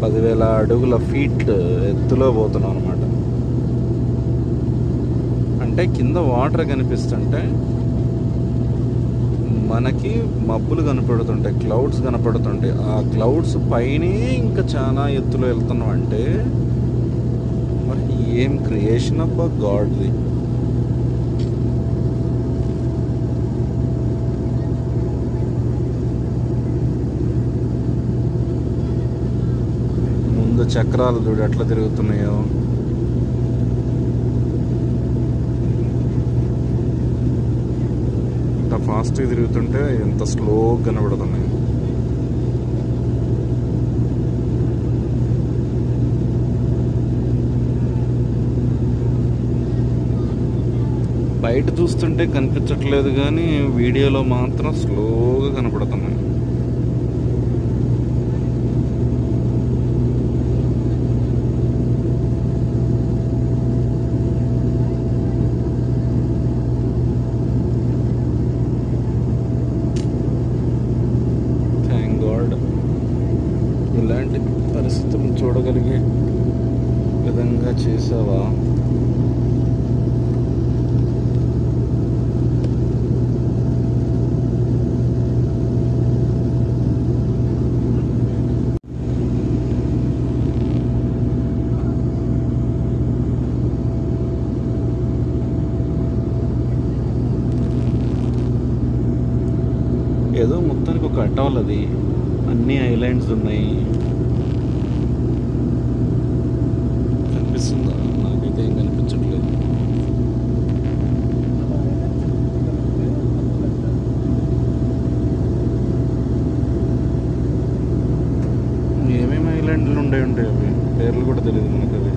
10,000 అడుగుల ఫీట్ ఎత్తులో పోతున్నాం అనమాట. అంటే కింద వాటర్ కనిపిస్తుంటే మనకి మబ్బులు కనపడుతుంటాయి, క్లౌడ్స్ కనపడుతుంటాయి. ఆ క్లౌడ్స్ పైనే ఇంకా చాలా ఎత్తులో వెళ్తున్నాం అంటే మరి ఏం క్రియేషన్ అబ్బా గాడ్ది. ముందు చక్రాలు చూడు ఎట్లా తిరుగుతున్నాయో. ఇంత ఫాస్ట్గా తిరుగుతుంటే ఎంత స్లోగా కనబడుతున్నాయి. బయట చూస్తుంటే కనిపించట్లేదు కానీ వీడియోలో మాత్రం స్లోగా కనపడుతున్నాయి. థ్యాంక్ గాడ్ ఇలాంటి పరిస్థితులను చూడగలిగే విధంగా చేసావా. ఏదో మొత్తానికి ఒక అటోల్ అది, అన్ని ఐలాండ్స్ ఉన్నాయి. కనిపిస్తుందా? నాకైతే ఏం కనిపించట్లేదు. ఏమేమి ఐలాండ్లు ఉంటాయి అవి పేర్లు కూడా తెలియదు మనకు. అవి